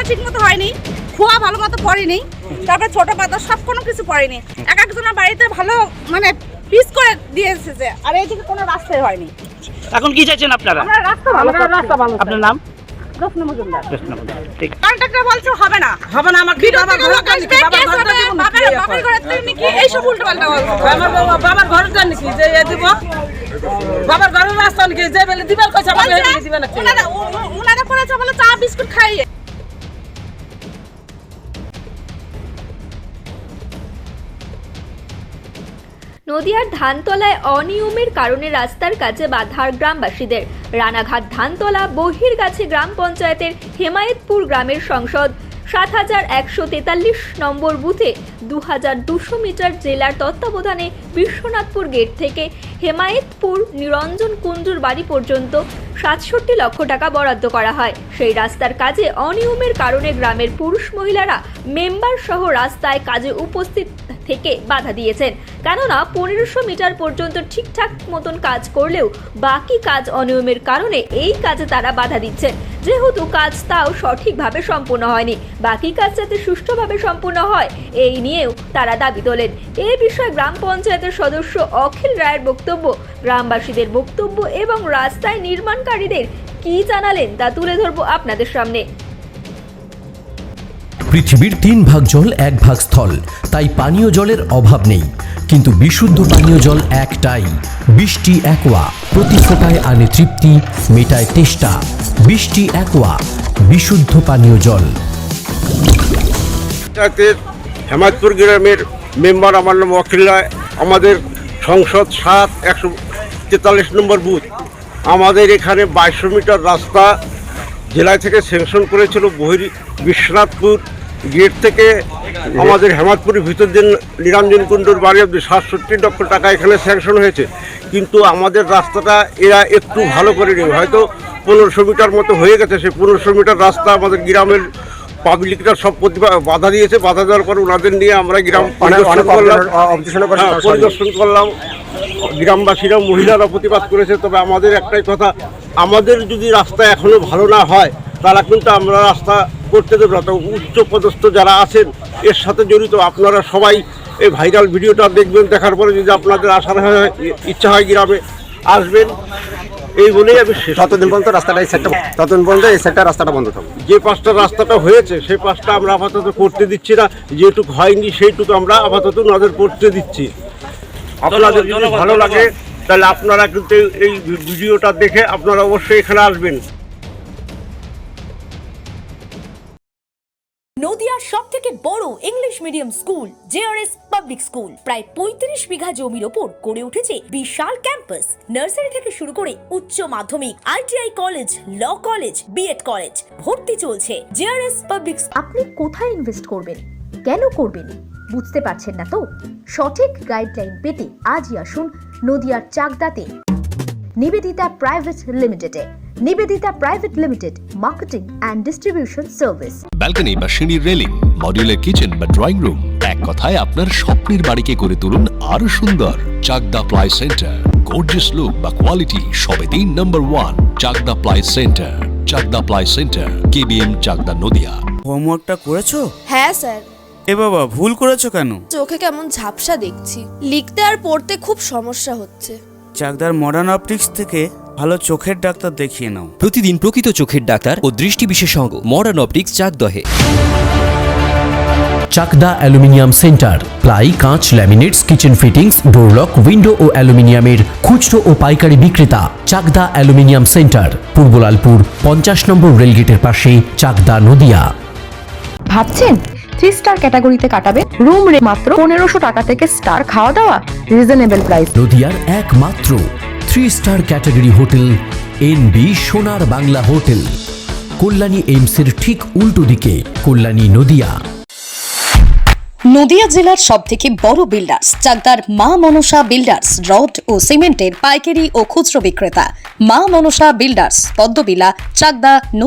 ঠিক মতো হয়নি, খোয়া ভালো মতো পড়েনি, তারপরে ছোট পাতা সব কোনো কিছু পড়েনি। এক একজনের বাড়িতে ভালো মানে পিস করে দিয়ে এসেছে, আর এইদিকে কোনো রাস্তাই হয়নি। এখন কি চাইছেন আপনারা? আমরা রাস্তা ভালো। আপনার নাম? রত্ন মজুমদার। ঠিক। কন্ট্রাক্টর বলছে হবে না, আমার বাবার ঘরের থেকে কি এইসব উল্টোপাল্টা বলছে। বাবার ঘরের জন্য কি যে দিব বাবার ঘরের রাস্তা নাকি যে বেলে দিবার কইছে আমার বেলে দিবে না। ওনারা করেছে বলে চা বিস্কুট খাইয়ে। নদিয়ার ধানতলায় অনিয়মের কারণে রাস্তার কাজে বাধার গ্রামবাসীদের। রানাঘাট ধানতলা বহিরগাছি গ্রাম পঞ্চায়েতের হেমায়েতপুর গ্রামের সংসদ ৭১৪৩ নম্বর বুথে ২২০০ মিটার জেলার তত্ত্বাবধানে বিশ্বনাথপুর গেট থেকে হেমায়েতপুর নিরঞ্জন কুণ্ডুর বাড়ি পর্যন্ত ৬৭ লক্ষ টাকা বরাদ্দ করা হয়। সেই রাস্তার কাজে অনিয়মের কারণে গ্রামের পুরুষ মহিলারা মেম্বার সহ রাস্তায় কাজে উপস্থিত থেকে বাধা দিয়েছেন, কেননা ১৫০০ মিটার পর্যন্ত ঠিকঠাক মতন কাজ করলেও বাকি কাজ অনিয়মের কারণে এই কাজে তারা বাধা দিচ্ছেন। যেহেতু কাজ তাও সঠিকভাবে সম্পূর্ণ হয়নি, বাকি কাজ যাতে সুষ্ঠুভাবে সম্পূর্ণ হয় এই নিয়েও তারা দাবি তোলেন। এই বিষয়ে গ্রাম পঞ্চায়েতের সদস্য অখিল রায়ের বক্তব্য, গ্রামবাসীদের বক্তব্য এবং রাস্তায় নির্মাণকারীদের কি জানালেন তা তুলে ধরবো আপনাদের সামনে। পৃথিবীর ৩ ভাগ জল ১ ভাগ স্থল, তাই পানীয় জলের অভাব নেই, কিন্তু বিশুদ্ধ পানীয় জল একটাই, বৃষ্টি অ্যাকোয়া। প্রতি ফোঁটায় আনে তৃপ্তি, মেটায় তেষ্টা। বৃষ্টি অ্যাকোয়া, বিশুদ্ধ পানীয় জল। হেমায়তপুর গ্রামের মেম্বার, আমার নাম অখিল রায়। আমাদের সংসদ ৭১৪৩ নম্বর বুথ। আমাদের এখানে ২২০০ মিটার রাস্তা জেলা থেকে স্যাংশন করেছিল। বিশ্বনাথপুর গেট থেকে আমাদের হেমায়তপুরের ভিতর দিন নিরঞ্জন কুণ্ডুর বাড়ি অব্দি ৬৭ লক্ষ টাকা এখানে স্যাংশন হয়েছে, কিন্তু আমাদের রাস্তাটা এরা একটু ভালো করেনি। হয়তো ১৫০০ মিটার মতো হয়ে গেছে। সেই ১৫০০ মিটার রাস্তা আমাদের গ্রামের পাবলিকরা সব বাধা দিয়েছে। বাধা দেওয়ার পর ওনাদের নিয়ে আমরা গ্রাম পরিদর্শন করলাম। গ্রামবাসীরা, মহিলারা প্রতিবাদ করেছে। তবে আমাদের একটাই কথা, আমাদের যদি রাস্তা এখনো ভালো না হয় তারা কিন্তু আমরা রাস্তা করতে দেব না। তো উচ্চ পদস্থ যারা আছেন এর সাথে জড়িত, আপনারা সবাই এই ভাইরাল ভিডিওটা দেখবেন। দেখার পরে যদি আপনাদের আসার ইচ্ছা হয় গ্রামে আসবেন, এই বলেই আমি ততদিন পর্যন্ত রাস্তাটা এই সেক্টর রাস্তাটা বন্ধ থাকবে। যে ৫টা রাস্তাটা হয়েছে সেই ৫টা আমরা আপাতত করতে দিচ্ছি না, যেটুকু হয়নি সেইটুকু আমরা আপাতত নজর করতে দিচ্ছি। আপনাদের যদি ভালো লাগে তাহলে আপনারা কিন্তু এই ভিডিওটা দেখে আপনারা অবশ্যই এখানে আসবেন। নদিয়ার সবথেকে বড় English medium school JRS public school প্রায় ৩৫ বিঘা জমির ওপর গড়ে উঠেছে বিশাল ক্যাম্পাস। নার্সারি থেকে শুরু করে উচ্চ মাধ্যমিক, ITI college, law college, B Ed college, ভর্তি চলছে। JRS public. আপনি কোথায় ইনভেস্ট করবেন, কেন করবেন বুঝতে পারছেন না তো? সঠিক গাইডলাইন পেতে আজই আসুন নদিয়ার চাকদাতে নিবেদিতা প্রাইভেট লিমিটেডে। Nivedita private limited, marketing and distribution service. Balcony বা সিঁড়ির রেলিং, মডিউলার কিচেন বা ড্রয়িং রুম, এক কথায় আপনার স্বপ্নের বাড়িকে করে তুলুন আরো সুন্দর। Chakdaha ply centre, gorgeous look বা কোয়ালিটি সবে ৩ number 1 Chakdaha ply centre. Chakdaha ply centre, KBM, Chakdaha, Nadia. হোমওয়ার্কটা করেছো? হ্যাঁ স্যার। এ বাবা, ভুল করেছো কেন? চোখে কেমন ঝাপসা দেখছি, লিখতে আর পড়তে খুব সমস্যা হচ্ছে। চাকদার মডার্ন অপটিক্স থেকে ভালো চোখের ডাক্তার দেখিয়ে নাও। প্রতিদিন প্রকৃত চোখের ডাক্তার ও দৃষ্টি বিশেষজ্ঞ মডার্ন অপটিক্স, চাকদহে। চাকদা অ্যালুমিনিয়াম সেন্টার, প্লাই, কাঁচ, laminates, kitchen fittings, door lock, window ও অ্যালুমিনিয়ামের খুচরো ও পাইকারি বিক্রেতা। Chakdaha aluminium centre, Purbalalpur ৫০ number রেলগেটের পাশে, চাকদা, নদিয়া। ভাবছেন 3 স্টার ক্যাটাগরিতে কাটাবে? রুম রে মাত্র ১৫০০ টাকা থেকে স্টার, খাওয়া দাওয়া রিজনেবল প্রাইস। নদিয়ার একমাত্র 3 স্টার ক্যাটাগরি হোটেল এনবি সোনার বাংলা হোটেল, কল্যাণী এইমসের ঠিক উল্টো দিকে, কল্যাণী, নদিয়া। নদিয়া জেলার সবথেকে বড় বিল্ডার্স চাকদার মা মনসা বিল্ডার্স, রড ও সিমেন্টের পাইকারি ও খুচরো বিক্রেতা। মা মনসা বিল্ডার্স, পদ্মবিলা, চাকদা, নদিয়া।